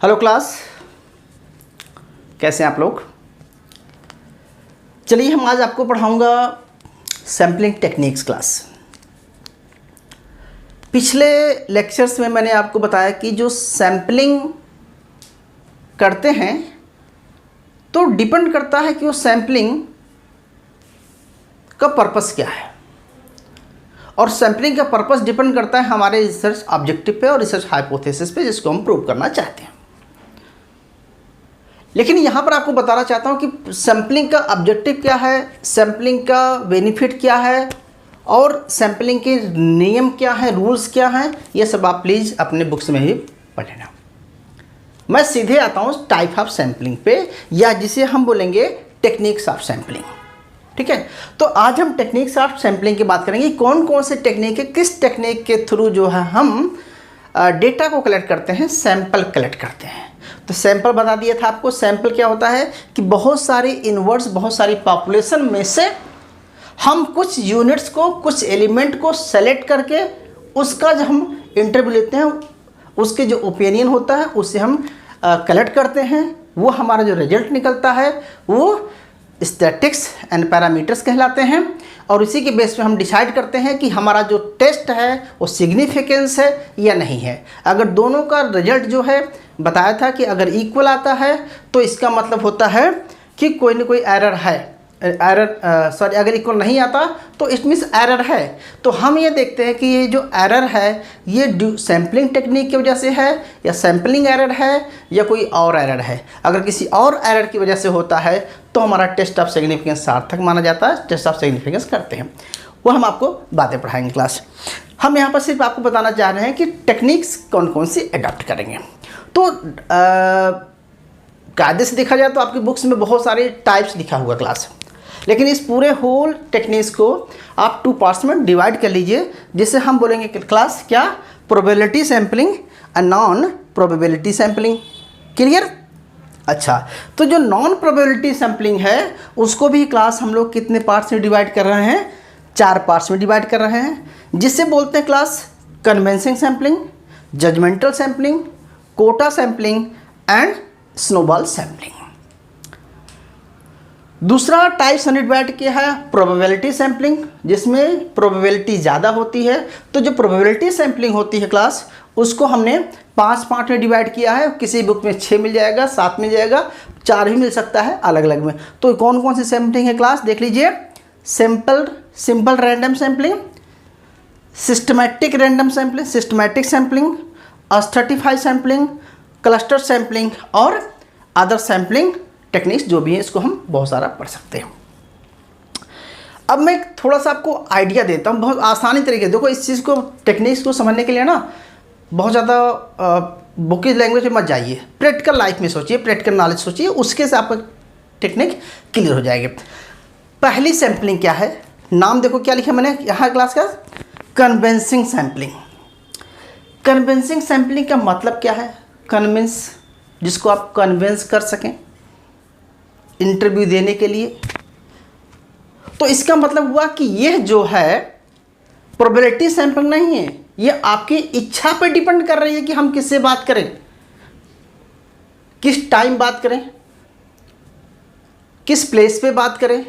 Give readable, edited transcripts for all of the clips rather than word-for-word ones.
Hello class, कैसे हैं आप लोग। चलिए हम आज आपको पढ़ाऊंगा सैम्पलिंग टेक्निक्स क्लास। पिछले लेक्चर्स में मैंने आपको बताया कि जो सैम्पलिंग करते हैं तो डिपेंड करता है कि वो सैम्पलिंग का पर्पस क्या है, और सैम्पलिंग का पर्पस डिपेंड करता है हमारे रिसर्च ऑब्जेक्टिव पे और रिसर्च हाइपोथेसिस पे, जिसको हम प्रूव करना चाहते हैं। लेकिन यहाँ पर आपको बताना चाहता हूँ कि सैम्पलिंग का ऑब्जेक्टिव क्या है, सैम्पलिंग का बेनिफिट क्या है और सैम्पलिंग के नियम क्या हैं, रूल्स क्या हैं, ये सब आप प्लीज़ अपने बुक्स में ही पढ़ लेना। मैं सीधे आता हूँ टाइप ऑफ सैम्पलिंग पे, या जिसे हम बोलेंगे टेक्निक्स ऑफ सैम्पलिंग। ठीक है, तो आज हम टेक्निक्स ऑफ सैम्पलिंग की बात करेंगे। कौन कौन से टेक्निक है, किस टेक्निक के थ्रू जो है हम डेटा को कलेक्ट करते हैं, सैंपल कलेक्ट करते हैं। तो सैंपल बता दिया था आपको। सैंपल क्या होता है कि बहुत सारी इनवर्ड्स, बहुत सारी पॉपुलेशन में से हम कुछ यूनिट्स को, कुछ एलिमेंट को सेलेक्ट करके उसका जब हम इंटरव्यू लेते हैं, उसके जो ओपिनियन होता है उससे हम कलेक्ट करते हैं। वो हमारा जो रिजल्ट निकलता है वो स्टैटिक्स एंड पैरामीटर्स कहलाते हैं, और इसी के बेस पे हम डिसाइड करते हैं कि हमारा जो टेस्ट है वो सिग्निफिकेंस है या नहीं है। अगर दोनों का रिजल्ट जो है बताया था कि अगर इक्वल आता है तो इसका मतलब होता है कि कोई ना कोई एरर है, अगर इक्वल नहीं आता तो इट मीन्स एरर है। तो हम ये देखते हैं कि ये जो एरर है ये सैम्पलिंग टेक्निक की वजह से है, या सैम्पलिंग एरर है, या कोई और एरर है। अगर किसी और एरर की वजह से होता है तो हमारा टेस्ट ऑफ सिग्निफिकेंस सार्थक माना जाता है, टेस्ट ऑफ सिग्निफिकेंस करते हैं। वो हम आपको बातें पढ़ाएंगे क्लास। हम यहाँ पर सिर्फ आपको बताना चाह रहे हैं कि टेक्निक्स कौन कौन सी अडॉप्ट करेंगे। तो कायदे से देखा जाए तो आपकी बुक्स में बहुत सारे टाइप्स लिखा हुआ क्लास, लेकिन इस पूरे होल टेक्निक्स को आप 2 पार्ट्स में डिवाइड कर लीजिए, जिसे हम बोलेंगे क्लास क्या, probability sampling and non probability sampling. Clear? अच्छा, तो जो नॉन प्रोबेबिलिटी सैम्पलिंग है उसको भी क्लास हम लोग कितने पार्ट्स में डिवाइड कर रहे हैं, 4 पार्ट्स में डिवाइड कर रहे हैं, जिससे बोलते हैं class convenience sampling, judgmental sampling, quota sampling and snowball sampling. दूसरा टाइप हमने डिवाइड किया है प्रोबेबिलिटी सैम्पलिंग, जिसमें प्रोबेबिलिटी ज़्यादा होती है। तो जो प्रोबेबिलिटी सैम्पलिंग होती है क्लास, उसको हमने 5 पार्ट में डिवाइड किया है। किसी बुक में 6 मिल जाएगा, 7 मिल जाएगा, 4 भी मिल सकता है अलग अलग में। तो कौन कौन सी सैम्पलिंग है क्लास देख लीजिए। Simple random sampling, systematic random sampling, systematic sampling, stratified sampling, cluster sampling और अदर सैम्पलिंग टेक्निक्स जो भी हैं, इसको हम बहुत सारा पढ़ सकते हैं। अब मैं थोड़ा सा आपको आइडिया देता हूँ बहुत आसानी तरीके। देखो, इस चीज़ को, टेक्निक्स को समझने के लिए ना बहुत ज़्यादा बुक की लैंग्वेज में मत जाइए, प्रैक्टिकल लाइफ में सोचिए, प्रैक्टिकल नॉलेज सोचिए, उसके से आपका टेक्निक क्लियर हो जाएगी। पहली सैम्पलिंग क्या है, नाम देखो क्या लिखा मैंने यहाँ क्लास का, कन्वेंसिंग सैम्पलिंग। कन्वेंसिंग सैम्पलिंग का मतलब क्या है, कन्विंस, जिसको आप कन्विंस कर सकें इंटरव्यू देने के लिए। तो इसका मतलब हुआ कि यह जो है प्रोबेबिलिटी सैंपलिंग नहीं है, ये आपकी इच्छा पर डिपेंड कर रही है कि हम किससे बात करें, किस टाइम बात करें, किस प्लेस पे बात करें,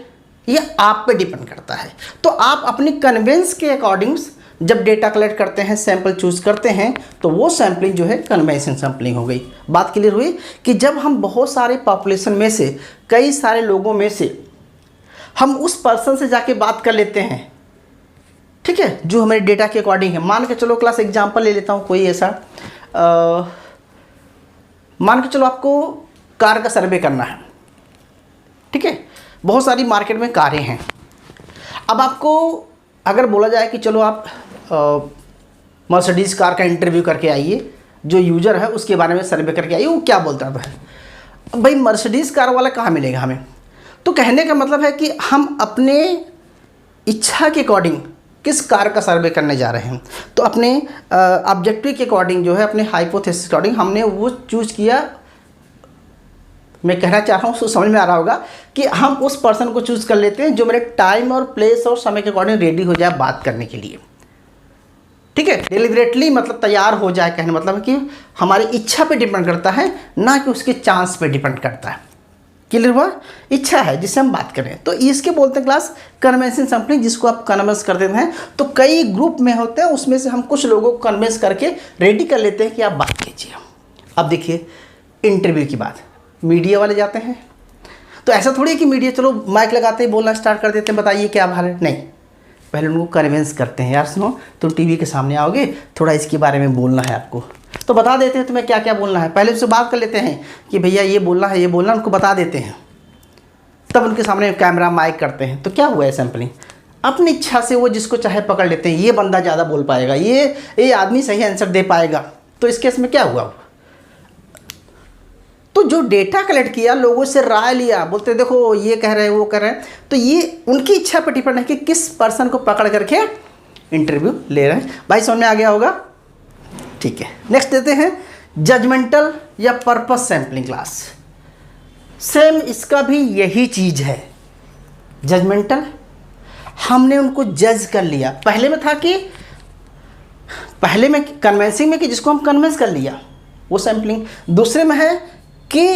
ये आप पे डिपेंड करता है। तो आप अपनी कन्वेंस के अकॉर्डिंग जब डेटा कलेक्ट करते हैं, सैंपल चूज करते हैं, तो वो सैम्पलिंग जो है कन्वेंसिंग सैम्पलिंग हो गई। बात क्लियर हुई कि जब हम बहुत सारे पॉपुलेशन में से, कई सारे लोगों में से हम उस पर्सन से जाके बात कर लेते हैं, ठीक है, जो हमारे डेटा के अकॉर्डिंग है। मान के चलो क्लास एग्जांपल ले लेता हूँ कोई ऐसा, मान के चलो आपको कार का सर्वे करना है, ठीक है, बहुत सारी मार्केट में कारें हैं। अब आपको अगर बोला जाए कि चलो आप मर्सिडीज़ कार का इंटरव्यू करके आइए, जो यूज़र है उसके बारे में सर्वे करके आइए, वो क्या बोलता है। अब भाई मर्सिडीज़ कार वाला कहाँ मिलेगा हमें। तो कहने का मतलब है कि हम अपने इच्छा के अकॉर्डिंग किस कार का सर्वे करने जा रहे हैं, तो अपने ऑब्जेक्टिव के अकॉर्डिंग जो है, अपने हाइपोथेसिस के अकॉर्डिंग हमने वो चूज़ किया। मैं कहना चाह रहा हूँ, उसको समझ में आ रहा होगा कि हम उस पर्सन को चूज़ कर लेते हैं जो मेरे टाइम और प्लेस और समय के अकॉर्डिंग रेडी हो जाए बात करने के लिए। ठीक है। डिलिबरेटली मतलब तैयार हो जाए, कहने मतलब है कि हमारी इच्छा पे डिपेंड करता है, ना कि उसके चांस पे डिपेंड करता है। क्लियर हुआ? इच्छा है जिससे हम बात करें, तो इसके बोलते हैं क्लास कन्वेंशन सैम्पलिंग, जिसको आप कन्वेंस कर देते हैं। तो कई ग्रुप में होते हैं, उसमें से हम कुछ लोगों को कन्वेंस करके रेडी कर लेते हैं कि आप बात कीजिए। अब देखिए इंटरव्यू की बात, मीडिया वाले जाते हैं, तो ऐसा थोड़ी है कि मीडिया चलो माइक लगाते हैं बोलना स्टार्ट कर देते हैं, बताइए क्या हाल है, नहीं, पहले उनको कन्वेंस करते हैं, यार सुनो तुम टीवी के सामने आओगे, थोड़ा इसके बारे में बोलना है आपको, तो बता देते हैं तुम्हें क्या क्या बोलना है। पहले उससे बात कर लेते हैं कि भैया ये बोलना है, ये बोलना, उनको बता देते हैं, तब उनके सामने कैमरा माइक करते हैं। तो क्या हुआ है सैम्पलिंग, अपनी इच्छा से वो जिसको चाहे पकड़ लेते हैं, ये बंदा ज़्यादा बोल पाएगा, ये आदमी सही आंसर दे पाएगा, तो इस केस में क्या हुआ, तो जो डेटा कलेक्ट किया, लोगों से राय लिया, बोलते देखो ये कह रहे हैं वो कह रहे हैं, तो ये उनकी इच्छा पर डिपेंड है कि किस पर्सन को पकड़ करके इंटरव्यू ले रहे हैं। भाई समझ में आ गया होगा? ठीक है, नेक्स्ट देते हैं जजमेंटल या पर्पस सैम्पलिंग क्लास। सेम इसका भी यही चीज़ है, जजमेंटल, हमने उनको जज कर लिया। पहले में था कि पहले में कन्वेंसिंग में कि जिसको हम कन्वेंस कर लिया वो सैम्पलिंग, दूसरे में है कि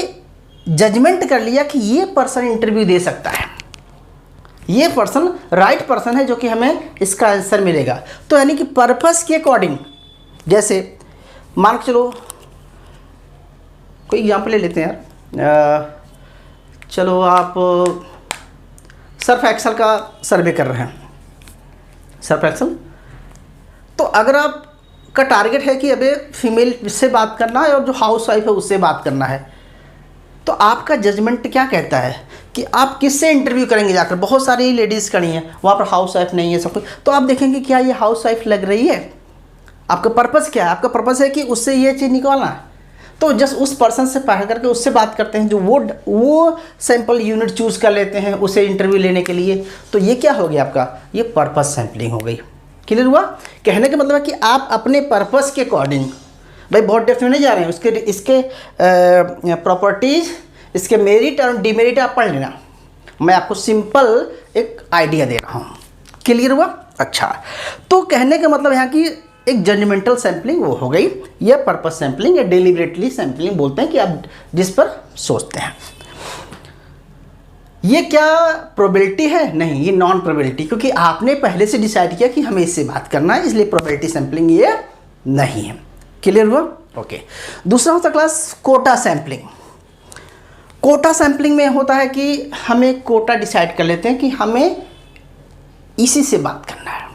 जजमेंट कर लिया कि ये पर्सन इंटरव्यू दे सकता है, ये पर्सन राइट पर्सन है जो कि हमें इसका आंसर मिलेगा। तो यानी कि पर्पस के अकॉर्डिंग, जैसे मान के चलो कोई एग्जाम्पल ले लेते हैं यार, चलो आप सर्फ एक्सल का सर्वे कर रहे हैं, सर्फ एक्सल, तो अगर आपका टारगेट है कि अबे फीमेल से बात करना है और जो हाउस वाइफ है उससे बात करना है, तो आपका जजमेंट क्या कहता है कि आप किससे इंटरव्यू करेंगे जाकर, बहुत सारी लेडीज़ खड़ी हैं वहाँ पर, हाउस वाइफ नहीं है सब कुछ, तो आप देखेंगे क्या ये हाउस वाइफ लग रही है, आपका पर्पस क्या है, आपका पर्पस है कि उससे ये चीज़ निकालना है, तो जस्ट उस पर्सन से पढ़ करके उससे बात करते हैं, जो वो सैंपल यूनिट चूज़ कर लेते हैं उसे इंटरव्यू लेने के लिए, तो ये क्या हो गया आपका, ये पर्पस सैंपलिंग हो गई। क्लियर हुआ? कहने का मतलब है कि आप अपने पर्पस के अकॉर्डिंग, भाई बहुत डेप्थ में नहीं जा रहे हैं, इसके प्रॉपर्टीज़, इसके मेरिट और डिमेरिट आप पढ़ लेना, मैं आपको सिंपल एक आइडिया दे रहा हूँ। क्लियर हुआ? अच्छा, तो कहने का मतलब यहाँ की एक जजमेंटल सैम्पलिंग वो हो गई, या पर्पस सैम्पलिंग या डेलिबरेटली सैम्पलिंग बोलते हैं कि आप जिस पर सोचते हैं। ये क्या प्रोबेबिलिटी है? नहीं, ये नॉन प्रोबेबिलिटी, क्योंकि आपने पहले से डिसाइड किया कि हमें इससे बात करना है, इसलिए प्रोबेबिलिटी सैम्पलिंग ये नहीं है। क्लियर हुआ? ओके। दूसरा होता class quota sampling. Quota sampling में होता है कि हमें कोटा डिसाइड कर लेते हैं कि हमें इसी से बात करना है,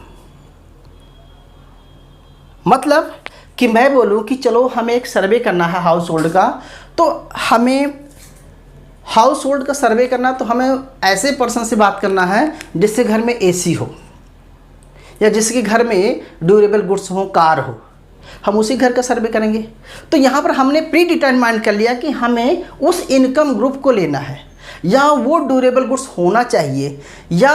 मतलब कि मैं बोलूं कि चलो हमें एक सर्वे करना है हाउस होल्ड का, तो हमें हाउस होल्ड का सर्वे करना, तो हमें ऐसे पर्सन से बात करना है जिसके घर में एसी हो, या जिसके घर में ड्यूरेबल गुड्स हो, कार हो, हम उसी घर का सर्वे करेंगे। तो यहाँ पर हमने प्री डिटरमाइन कर लिया कि हमें उस इनकम ग्रुप को लेना है, या वो ड्यूरेबल गुड्स होना चाहिए, या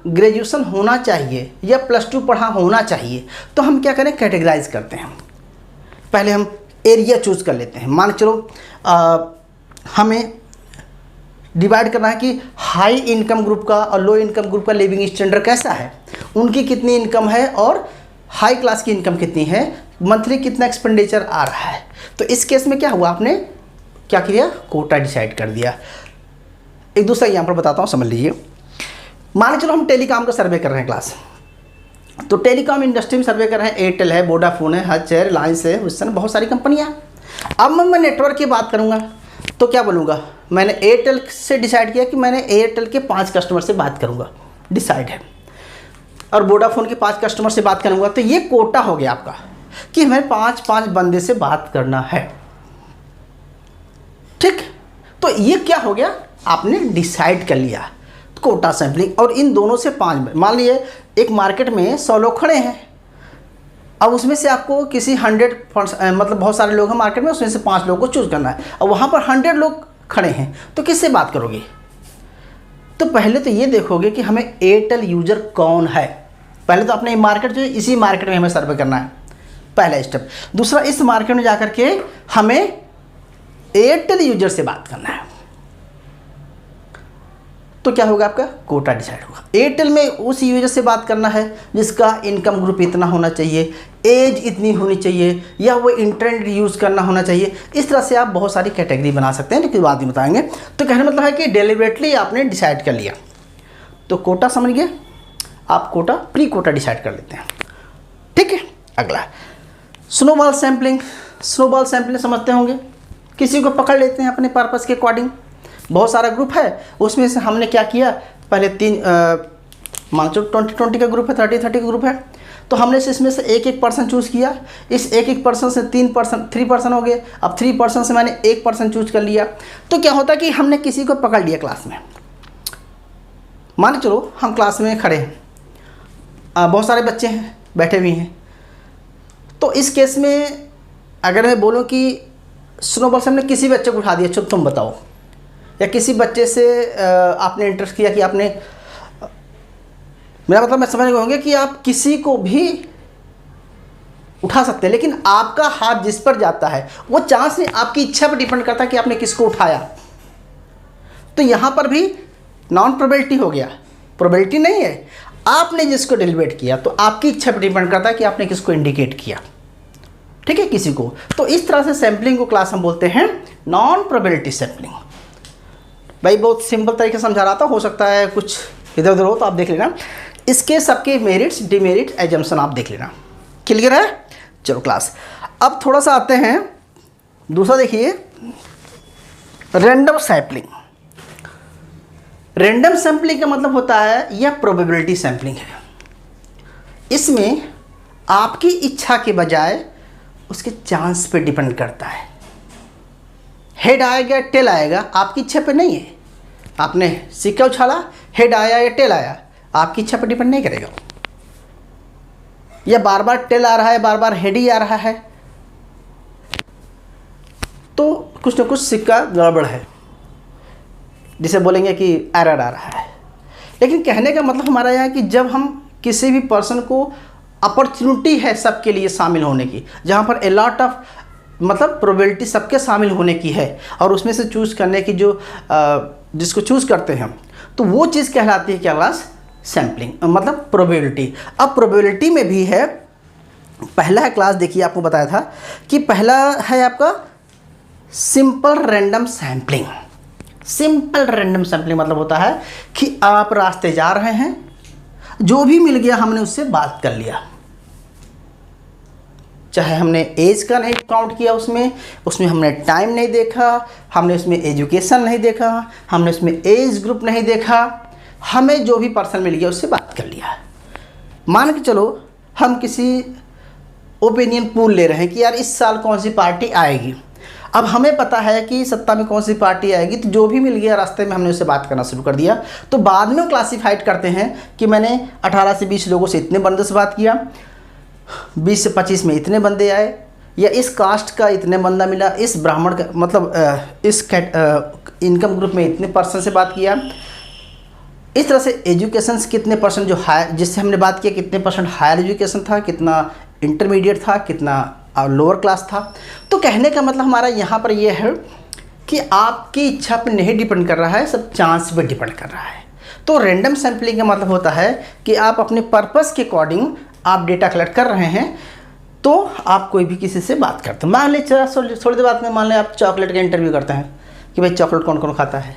ग्रेजुएशन होना चाहिए, या +2 पढ़ा होना चाहिए। तो हम क्या करें, कैटेगराइज करते हैं, पहले हम एरिया चूज़ कर लेते हैं, मान चलो हमें डिवाइड करना है कि हाई इनकम ग्रुप का और लो इनकम ग्रुप का लिविंग स्टैंडर्ड कैसा है, उनकी कितनी इनकम है और हाई क्लास की इनकम कितनी है, मंथली कितना एक्सपेंडिचर आ रहा है। तो इस केस में क्या हुआ, आपने क्या किया, कोटा डिसाइड कर दिया। एक दूसरा एग्जाम्पल बताता हूँ, समझ लीजिए। मान के चलो हम टेलीकॉम का सर्वे कर रहे हैं क्लास, तो टेलीकॉम इंडस्ट्री में सर्वे कर रहे हैं, एयरटेल है, वोडाफोन है, हच है, रिलायंस है, उससे बहुत सारी कंपनियाँ। अब मैं नेटवर्क की बात करूँगा तो क्या बोलूँगा, मैंने एयरटेल से डिसाइड किया कि मैंने एयरटेल के 5 कस्टमर से बात करूँगा, डिसाइड है, और वोडाफोन के 5 कस्टमर से बात करूँगा। तो ये कोटा हो गया आपका कि हमें 5 बंदे से बात करना है। ठीक, तो ये क्या हो गया, आपने डिसाइड कर लिया, कोटा सैम्पलिंग। और इन दोनों से 5, मान लिए एक मार्केट में 100 लोग खड़े हैं, अब उसमें से आपको किसी 100 मतलब बहुत सारे लोग हैं मार्केट में, उसमें से 5 लोगों को चूज़ करना है, और वहाँ पर 100 लोग खड़े हैं, तो किससे बात करोगे? तो पहले तो ये देखोगे कि हमें एयरटेल यूजर कौन है, पहले तो अपने मार्केट जो इसी मार्केट में हमें सर्वे करना है, पहला स्टेप। दूसरा, इस मार्केट में जाकर के हमें एयरटेल यूजर से बात करना है। तो क्या होगा, आपका कोटा डिसाइड होगा। एयरटेल में उस यूजर से बात करना है जिसका इनकम ग्रुप इतना होना चाहिए, एज इतनी होनी चाहिए, या वो इंटरनेट यूज़ करना होना चाहिए। इस तरह से आप बहुत सारी कैटेगरी बना सकते हैं, लेकिन बाद में बताएंगे। तो कहने मतलब है कि डेलिबरेटली आपने डिसाइड कर लिया, तो कोटा समझ गए आप, कोटा प्री कोटा डिसाइड कर लेते हैं, ठीक है। अगला स्नोबॉल सैम्पलिंग। स्नोबॉल सैम्पलिंग समझते होंगे, किसी को पकड़ लेते हैं अपने पर्पस के अकॉर्डिंग। बहुत सारा ग्रुप है, उसमें से हमने क्या किया, पहले 3 मान लो 20-20 का ग्रुप है, 30-30 का ग्रुप है, तो हमने से इसमें से एक पर्सन चूज़ किया। इस एक पर्सन से 3 पर्सन हो गए। अब 3 पर्सन से मैंने 1 पर्सन चूज कर लिया। तो क्या होता है कि हमने किसी को पकड़ लिया क्लास में। मान के चलो हम क्लास में खड़े हैं, बहुत सारे बच्चे हैं बैठे हुए हैं, तो इस केस में अगर मैं बोलूँ कि स्नोबॉल से हमने किसी बच्चे को उठा दिया, चलो तुम बताओ, या किसी बच्चे से आपने इंटरेस्ट किया कि आपने, मेरा मतलब मैं समझ गए होंगे कि आप किसी को भी उठा सकते हैं, लेकिन आपका हाथ जिस पर जाता है वो चांस नहीं, आपकी इच्छा पर डिपेंड करता है कि आपने किसको उठाया। तो यहाँ पर भी नॉन प्रोबेबिलिटी हो गया, प्रोबेबिलिटी नहीं है, आपने जिसको डेलिब्रेट किया तो आपकी इच्छा पर डिपेंड करता है कि आपने किसको इंडिकेट किया, ठीक है, किसी को। तो इस तरह से सैम्पलिंग को क्लास हम बोलते हैं नॉन प्रोबेबिलिटी सैम्पलिंग। भाई बहुत सिंपल तरीके से समझा रहा था, हो सकता है कुछ इधर उधर हो तो आप देख लेना। इसके सबके मेरिट्स डिमेरिट एजम्पशन आप देख लेना, क्लियर है। चलो क्लास, अब थोड़ा सा आते हैं दूसरा, देखिए रैंडम सैम्पलिंग। रैंडम सैम्पलिंग का मतलब होता है यह प्रोबेबिलिटी सैम्पलिंग है। इसमें आपकी इच्छा के बजाय उसके चांस पे डिपेंड करता है। हेड आएगा टेल आएगा, आपकी इच्छा पे नहीं है। आपने सिक्का उछाला, हेड आया या टेल आया, आपकी इच्छा पे डिपेंड नहीं करेगा। या बार बार टेल आ रहा है, बार बार हेड ही आ रहा है, तो कुछ ना कुछ सिक्का गड़बड़ है, जिसे बोलेंगे कि एरर आ रहा है। लेकिन कहने का मतलब हमारा यह है कि जब हम किसी भी पर्सन को अपॉर्चुनिटी है सबके लिए शामिल होने की, जहाँ पर ए लॉट ऑफ मतलब प्रोबेबिलिटी सबके शामिल होने की है, और उसमें से चूज़ करने की जो जिसको चूज़ करते हैं, तो वो चीज़ कहलाती है क्या क्लास, सैम्पलिंग, मतलब प्रोबेबिलिटी। अब प्रोबेबिलिटी में भी है, पहला है क्लास, देखिए आपको बताया था कि पहला है आपका simple random sampling. Simple random sampling मतलब होता है कि आप रास्ते जा रहे हैं, जो भी मिल गया हमने उससे बात कर लिया, चाहे हमने एज का नहीं काउंट किया, उसमें हमने टाइम नहीं देखा, हमने उसमें एजुकेशन नहीं देखा, हमने उसमें एज ग्रुप नहीं देखा, हमें जो भी पर्सन मिल गया उससे बात कर लिया। मान के चलो हम किसी ओपिनियन पूल ले रहे हैं कि यार इस साल कौन सी पार्टी आएगी। अब हमें पता है कि सत्ता में कौन सी पार्टी आएगी, तो जो भी मिल गया रास्ते में हमने उससे बात करना शुरू कर दिया। तो बाद में वो क्लासीफाइड करते हैं कि मैंने 18 से 20 लोगों से इतने बंदे से बात किया, 20 से 25 में इतने बंदे आए, या इस कास्ट का इतने बंदा मिला, इस ब्राह्मण का मतलब इस इनकम ग्रुप में इतने पर्सन से बात किया। इस तरह से एजुकेशन कितने परसेंट जो हायर जिससे हमने बात किया, कितने परसेंट हायर एजुकेशन था, कितना इंटरमीडिएट था, कितना लोअर क्लास था। तो कहने का मतलब हमारा यहाँ पर यह है कि आपकी इच्छा पर नहीं डिपेंड कर रहा है, सब चांस पे डिपेंड कर रहा है। तो रैंडम सैम्पलिंग का मतलब होता है कि आप अपने पर्पस के अकॉर्डिंग आप डेटा कलेक्ट कर रहे हैं, तो आप कोई भी किसी से बात करते हैं। मान लीजिए थोड़ी देर बाद में मान लें आप चॉकलेट का इंटरव्यू करते हैं कि भाई चॉकलेट कौन कौन खाता है।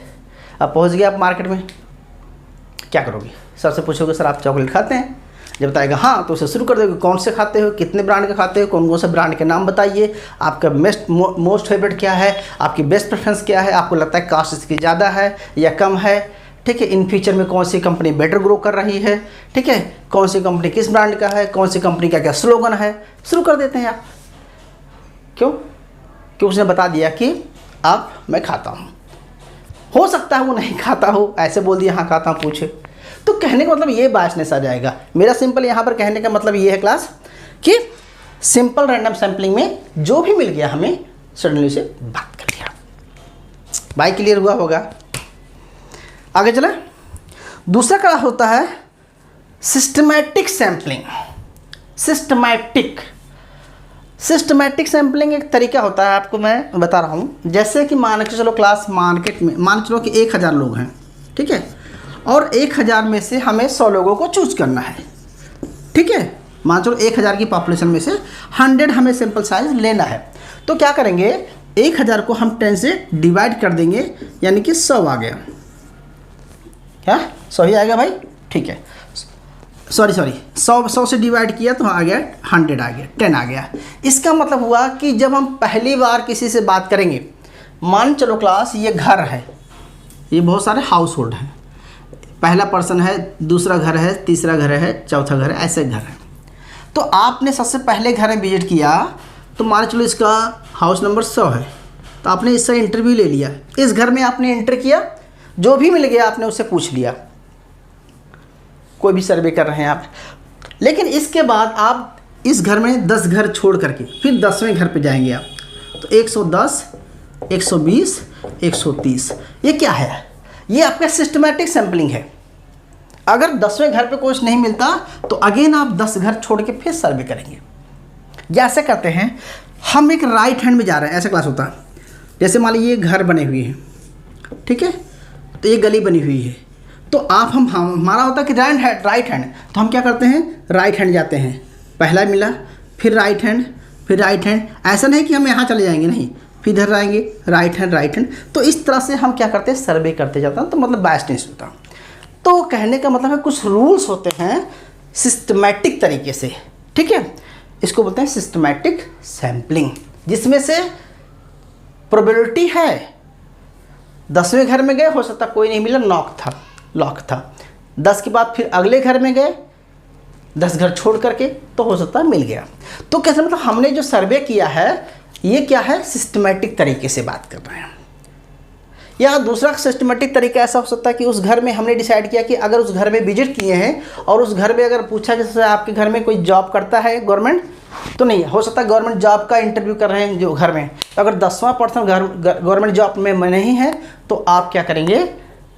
अब पहुँच गए आप मार्केट में, क्या करोगे, सर से पूछोगे सर आप चॉकलेट खाते हैं, जब बताएगा हाँ तो उसे शुरू कर दोगे, कौन से खाते हो, कितने ब्रांड के खाते हो, कौन कौन से ब्रांड के नाम बताइए, आपका मोस्ट फेवरेट क्या है, आपकी बेस्ट प्रेफरेंस क्या है, आपको लगता है कास्ट इसकी ज़्यादा है या कम है, ठीक है, इन फ्यूचर में कौन सी कंपनी बेटर ग्रो कर रही है, ठीक है, कौन सी कंपनी किस ब्रांड का है, कौन सी कंपनी का क्या स्लोगन है, शुरू कर देते हैं आप। क्यों? क्योंकि उसने बता दिया कि आप मैं खाता हूँ। हो सकता है वो नहीं खाता हो, ऐसे बोल दिया हाँ खाता हूँ पूछे, तो कहने का मतलब ये बायसनेस आ जाएगा। मेरा सिंपल यहाँ पर कहने का मतलब ये है क्लास कि सिंपल रैंडम सैम्पलिंग में जो भी मिल गया हमें सडनली से बात कर लिया। भाई क्लियर हुआ होगा? आगे चले। दूसरा क्लास होता है सिस्टमैटिक सैम्पलिंग। सिस्टमैटिक सैम्पलिंग एक तरीका होता है, आपको मैं बता रहा हूँ। जैसे कि मान के चलो क्लास मार्केट में मान के चलो कि 1000 लोग हैं, ठीक है, और 1000 में से हमें 100 लोगों को चूज करना है। ठीक है, मान चलो 1000 की पॉपुलेशन में से 100 हमें सैंपल साइज लेना है। तो क्या करेंगे, 1000 को हम 10 से डिवाइड कर देंगे, यानी कि 100 आ गया। क्या 100 ही आएगा भाई? ठीक है, सॉरी 100 से डिवाइड किया तो आ गया 100 आ गया, 10 आ गया। इसका मतलब हुआ कि जब हम पहली बार किसी से बात करेंगे, मान चलो क्लास ये घर है, ये बहुत सारे हाउस होल्ड हैं, पहला पर्सन है, दूसरा घर है, तीसरा घर है, चौथा घर है, ऐसे घर है। तो आपने सबसे पहले घर में विजिट किया, तो मान चलो इसका हाउस नंबर 100 है, तो आपने इससे इंटरव्यू ले लिया, इस घर में आपने एंटर किया, जो भी मिल गया आपने उससे पूछ लिया, कोई भी सर्वे कर रहे हैं आप। लेकिन इसके बाद आप इस घर में 10 घर छोड़ करके फिर 10वें घर पे जाएंगे आप, तो 110, 120, 130, ये क्या है? ये आपका सिस्टमैटिक सैम्पलिंग है। अगर 10वें घर पे कुछ नहीं मिलता तो अगेन आप 10 घर छोड़ के फिर सर्वे करेंगे। जैसे करते हैं, हम एक राइट हैंड में जा रहे हैं, ऐसा क्लास होता है। जैसे मान लीजिए घर बने हुए हैं, ठीक है, तो ये गली बनी हुई है, तो आप हमारा होता है कि राइट हैंड, तो हम क्या करते हैं, राइट हैंड जाते हैं, पहला मिला, फिर राइट हैंड, फिर राइट हैंड। ऐसा नहीं कि हम यहाँ चले जाएंगे, नहीं, फिर इधर आएंगे, राइट हैंड। तो इस तरह से हम क्या करते हैं, सर्वे करते जाते हैं। तो मतलब बायस नहीं होता। तो कहने का मतलब है कुछ रूल्स होते हैं सिस्टमैटिक तरीके से, ठीक है, इसको बोलते हैं सिस्टमैटिक सैम्पलिंग, जिसमें से प्रोबेबिलिटी है 10वें घर में गए, हो सकता कोई नहीं मिला, लॉक था। 10 के बाद फिर अगले घर में गए, 10 घर छोड़ करके, तो हो सकता है मिल गया। तो कैसे, मतलब हमने जो सर्वे किया है ये क्या है, सिस्टमैटिक तरीके से बात कर रहे हैं। या दूसरा सिस्टमैटिक तरीका ऐसा हो सकता है कि उस घर में हमने डिसाइड किया कि अगर उस घर में विजिट किए हैं और उस घर में अगर पूछा जैसे आपके घर में कोई जॉब करता है गवर्नमेंट, तो नहीं हो सकता गवर्नमेंट जॉब का इंटरव्यू कर रहे हैं जो घर में, तो अगर 10वां पर्सन गवर्नमेंट जॉब में नहीं है तो आप क्या करेंगे,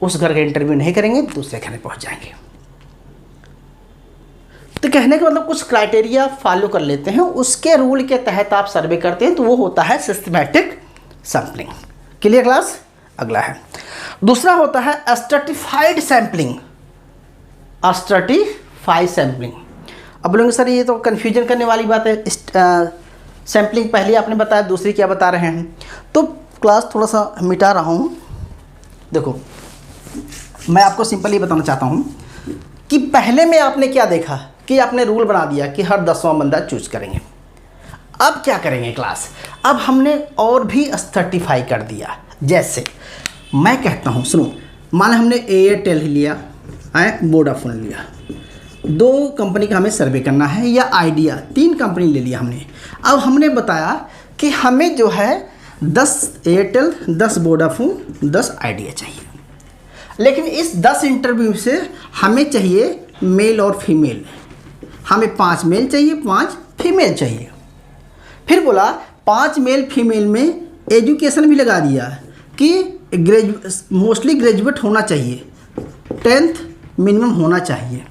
उस घर का इंटरव्यू नहीं करेंगे, दूसरे घर में पहुँच जाएंगे। तो कहने का मतलब कुछ क्राइटेरिया फॉलो कर लेते हैं, उसके रूल के तहत आप सर्वे करते हैं, तो वो होता है सिस्टमैटिक सैम्पलिंग। Clear class? अगला है, दूसरा होता है स्ट्रैटिफाइड सैम्पलिंग। स्ट्रैटिफाइड सैम्पलिंग, अब बोलेंगे सर ये तो कन्फ्यूजन करने वाली बात है, सैम्पलिंग पहले आपने बताया, दूसरी क्या बता रहे हैं। तो क्लास थोड़ा सा मिटा रहा हूँ। देखो मैं आपको सिंपली बताना चाहता हूँ कि पहले में आपने क्या देखा कि आपने रूल बना दिया कि हर 10वां बंदा चूज करेंगे। अब क्या करेंगे क्लास, अब हमने और भी स्ट्रैटिफाई कर दिया। जैसे मैं कहता हूँ, सुनो, मान हमने एयरटेल लिया, वोडाफोन लिया, 2 कंपनी का हमें सर्वे करना है, या आइडिया, 3 कंपनी ले लिया हमने। अब हमने बताया कि हमें जो है 10 एयरटेल, 10 वोडाफोन, 10 आइडिया चाहिए। लेकिन इस 10 इंटरव्यू से हमें चाहिए मेल और फीमेल, हमें 5 मेल चाहिए, 5 फीमेल चाहिए। फिर बोला 5 मेल फीमेल में एजुकेशन भी लगा दिया कि मोस्टली ग्रेजुएट होना चाहिए, 10th मिनिमम होना चाहिए।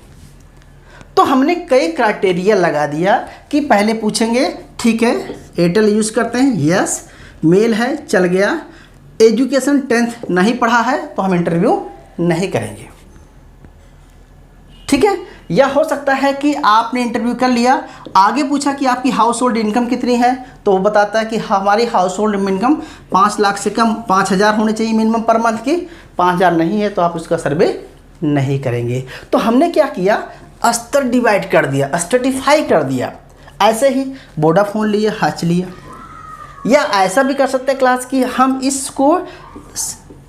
तो हमने कई क्राइटेरिया लगा दिया कि पहले पूछेंगे, ठीक है एयरटेल यूज़ करते हैं, यस, मेल है, चल गया, एजुकेशन 10th नहीं पढ़ा है तो हम इंटरव्यू नहीं करेंगे, ठीक है। या हो सकता है कि आपने इंटरव्यू कर लिया, आगे पूछा कि आपकी हाउस होल्ड इनकम कितनी है, तो वो बताता है कि हमारी हाउस होल्ड इनकम 5 लाख से कम 5,000 होनी चाहिए मिनिमम पर मंथ की, 5,000 नहीं है तो आप उसका सर्वे नहीं करेंगे। तो हमने क्या किया, स्तर डिवाइड कर दिया, स्ट्रैटिफाई कर दिया। ऐसे ही वोडाफोन लिया, हच लिया, या ऐसा भी कर सकते हैं क्लास कि हम इसको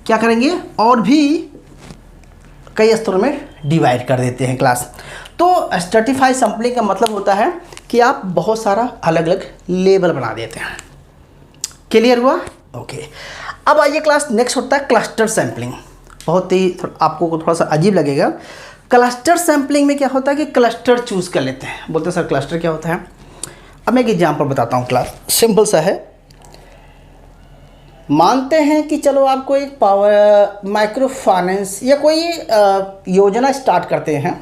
क्या करेंगे और भी कई स्तरों में डिवाइड कर देते हैं क्लास। तो स्ट्रैटिफाइड सैम्पलिंग का मतलब होता है कि आप बहुत सारा अलग अलग लेवल बना देते हैं। क्लियर हुआ? ओके। अब आइए क्लास, नेक्स्ट होता है क्लस्टर सैम्पलिंग। बहुत ही आपको थोड़ा सा अजीब लगेगा। क्लस्टर सैम्पलिंग में क्या होता है कि क्लस्टर चूज़ कर लेते हैं। बोलते हैं सर क्लस्टर क्या होता है? अब मैं एक एग्जाम्पल बताता हूँ क्लास, सिंपल सा है। मानते हैं कि चलो आपको एक माइक्रो फाइनेंस या कोई योजना स्टार्ट करते हैं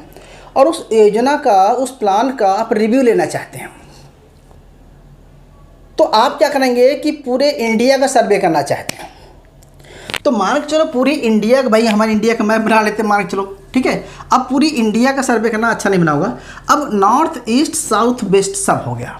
और उस योजना का, उस प्लान का आप रिव्यू लेना चाहते हैं। तो आप क्या करेंगे कि पूरे इंडिया का सर्वे करना चाहते हैं। तो मान के चलो पूरी इंडिया, भाई हमारे इंडिया का मैप बना लेते हैं, मान के चलो, ठीक है। अब पूरी इंडिया का सर्वे करना अच्छा नहीं बना होगा। अब नॉर्थ ईस्ट साउथ वेस्ट सब हो गया।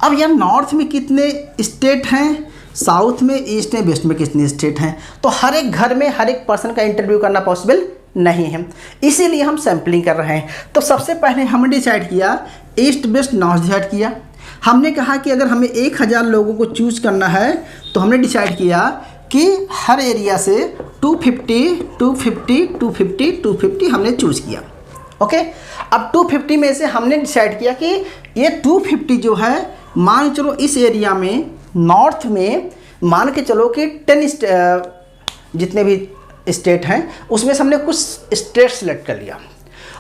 अब यार नॉर्थ में कितने स्टेट हैं, साउथ में, ईस्ट में, वेस्ट में कितने स्टेट हैं, तो हर एक घर में हर एक पर्सन का इंटरव्यू करना पॉसिबल नहीं है, इसीलिए हम सैम्पलिंग कर रहे हैं। तो सबसे पहले हमने डिसाइड किया, ईस्ट वेस्ट नॉर्थ डिसाइड किया। हमने कहा कि अगर हमें 1000 लोगों को चूज करना है तो हमने डिसाइड किया कि हर एरिया से 250, 250, 250, 250 हमने चूज़ किया। ओके, अब 250 में से हमने डिसाइड किया कि ये 250 जो है, मान के चलो इस एरिया में नॉर्थ में मान के चलो कि 10 जितने भी स्टेट हैं उसमें से हमने कुछ स्टेट सेलेक्ट कर लिया,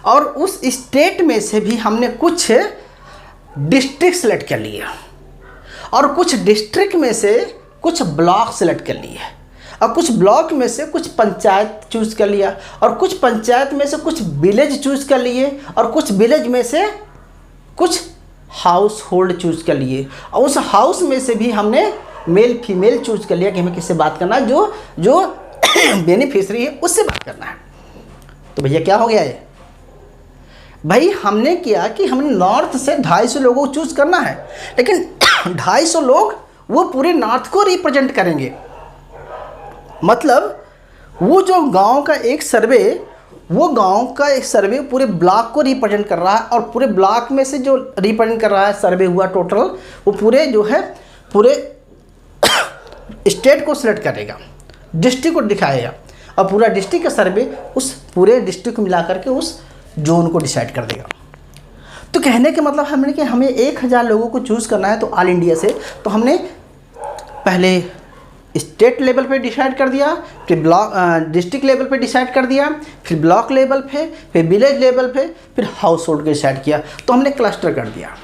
और उस स्टेट में से भी हमने कुछ डिस्ट्रिक्ट सेलेक्ट कर लिया, और कुछ डिस्ट्रिक्ट में से कुछ ब्लॉक सेलेक्ट कर लिए, और कुछ ब्लॉक में से कुछ पंचायत चूज कर लिया, और कुछ पंचायत में से कुछ विलेज चूज कर लिए, और कुछ विलेज में से कुछ हाउस होल्ड चूज कर लिए, और उस हाउस में से भी हमने मेल फीमेल चूज कर लिया कि हमें किससे बात करना है, जो बेनिफिशरी है उससे बात करना है। तो भैया क्या हो गया ये, भाई हमने किया कि हमने नॉर्थ से 250 लोगों को चूज करना है, लेकिन 250 लोग वो पूरे नॉर्थ को रिप्रेजेंट करेंगे। मतलब वो जो गांव का एक सर्वे, वो गांव का एक सर्वे पूरे ब्लॉक को रिप्रेजेंट कर रहा है, और पूरे ब्लॉक में से जो रिप्रेजेंट कर रहा है सर्वे हुआ टोटल, वो पूरे जो है पूरे स्टेट को सिलेक्ट करेगा, डिस्ट्रिक्ट को दिखाएगा, और पूरा डिस्ट्रिक्ट का सर्वे उस पूरे डिस्ट्रिक्ट को मिला करके उस जोन को डिसाइड कर देगा। तो कहने के मतलब हमने कि हमें 1000 लोगों को चूज़ करना है तो ऑल इंडिया से, तो हमने पहले स्टेट लेवल पे डिसाइड कर दिया, फिर ब्लॉक डिस्ट्रिक्ट लेवल पे डिसाइड कर दिया, फिर ब्लॉक लेवल पे, फिर विलेज लेवल पे, फिर हाउस होल्ड को डिसाइड किया, तो हमने क्लस्टर कर दिया।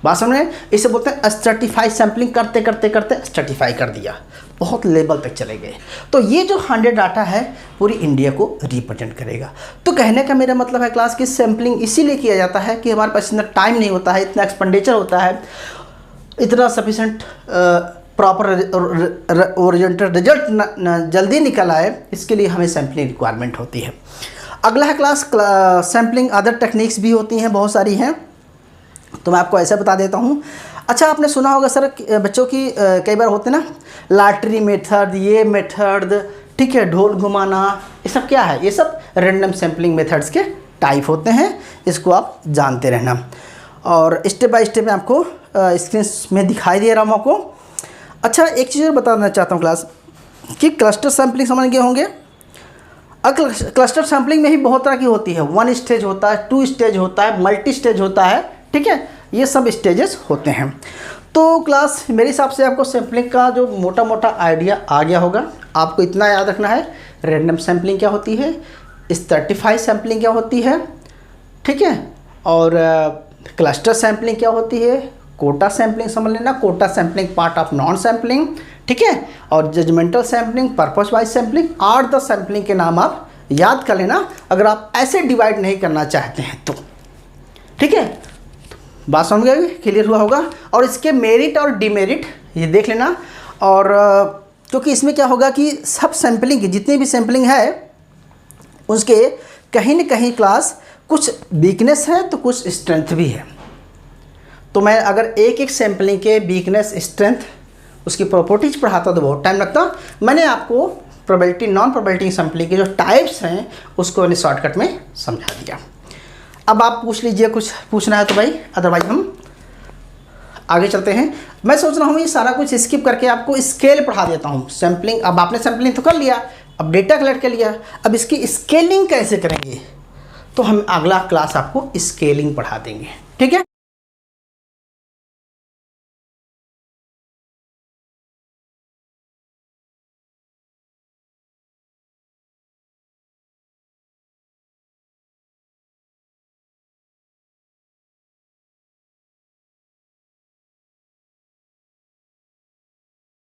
बात समझ, इसे बोलते हैं स्ट्रैटिफाई, सैम्पलिंग करते करते करते स्ट्रैटिफाई कर दिया, बहुत लेवल तक चले गए। तो ये जो 100 डाटा है पूरी इंडिया को रिप्रेजेंट करेगा। तो कहने का मेरा मतलब है क्लास की सैम्पलिंग इसीलिए किया जाता है कि हमारे पास इतना टाइम नहीं होता है, इतना एक्सपेंडिचर होता है, इतना सफिशेंट प्रॉपर ओरिएंटेड रिजल्ट जल्दी निकल आए, इसके लिए हमें सैम्पलिंग रिक्वायरमेंट होती है। अगला है क्लास सैम्पलिंग अदर टेक्निक्स भी होती हैं, बहुत सारी हैं, तो मैं आपको ऐसा बता देता हूँ। अच्छा, आपने सुना होगा सर बच्चों की कई बार होते ना लॉटरी मेथड, ये मेथड, ठीक है, ढोल घुमाना, ये सब क्या है, ये सब रैंडम सैम्पलिंग मेथड्स के टाइप होते हैं, इसको आप जानते रहना। और स्टेप बाय स्टेप मैं आपको स्क्रीन में दिखाई दे रहा हूँ आपको। अच्छा, एक चीज़ बताना चाहता हूँ क्लास कि क्लस्टर सैम्पलिंग समझ गए होंगे। क्लस्टर सैम्पलिंग में ही बहुत तरह की होती है, 1 स्टेज होता है, 2 स्टेज होता है, मल्टी स्टेज होता है, ठीक है, ये सब स्टेजेस होते हैं। तो क्लास मेरे हिसाब से आपको सैम्पलिंग का जो मोटा मोटा आइडिया आ गया होगा। आपको इतना याद रखना है, रैंडम सैम्पलिंग क्या होती है, स्ट्रैटिफाई सैम्पलिंग क्या होती है, ठीक है, और क्लस्टर सैम्पलिंग क्या होती है, कोटा सैम्पलिंग समझ लेना, quota sampling part of non sampling, ठीक है, और judgmental sampling, purpose wise sampling, 8-10 sampling के नाम आप याद कर लेना अगर आप ऐसे डिवाइड नहीं करना चाहते हैं तो, ठीक है। बात समझ गए, क्लियर हुआ होगा। और इसके मेरिट और डिमेरिट ये देख लेना, और क्योंकि इसमें क्या होगा कि सब सैम्पलिंग की जितनी भी सैम्पलिंग है उसके कहीं न कहीं क्लास कुछ वीकनेस है तो कुछ स्ट्रेंथ भी है। तो मैं अगर एक एक सैम्पलिंग के वीकनेस, स्ट्रेंथ, उसकी प्रॉपर्टीज पढ़ाता तो बहुत टाइम लगता। मैंने आपको प्रोबेबिलिटी, नॉन प्रोबेबिलिटी सैम्पलिंग के जो टाइप्स हैं उसको मैंने शॉर्टकट में समझा दिया। अब आप पूछ लीजिए, कुछ पूछना है तो भाई, अदरवाइज हम आगे चलते हैं। मैं सोच रहा हूँ ये सारा कुछ स्किप करके आपको स्केल पढ़ा देता हूँ। सैम्पलिंग, अब आपने सैम्पलिंग तो कर लिया, अब डेटा कलेक्ट कर लिया, अब इसकी स्केलिंग कैसे करेंगे, तो हम अगला क्लास आपको स्केलिंग पढ़ा देंगे, ठीक है।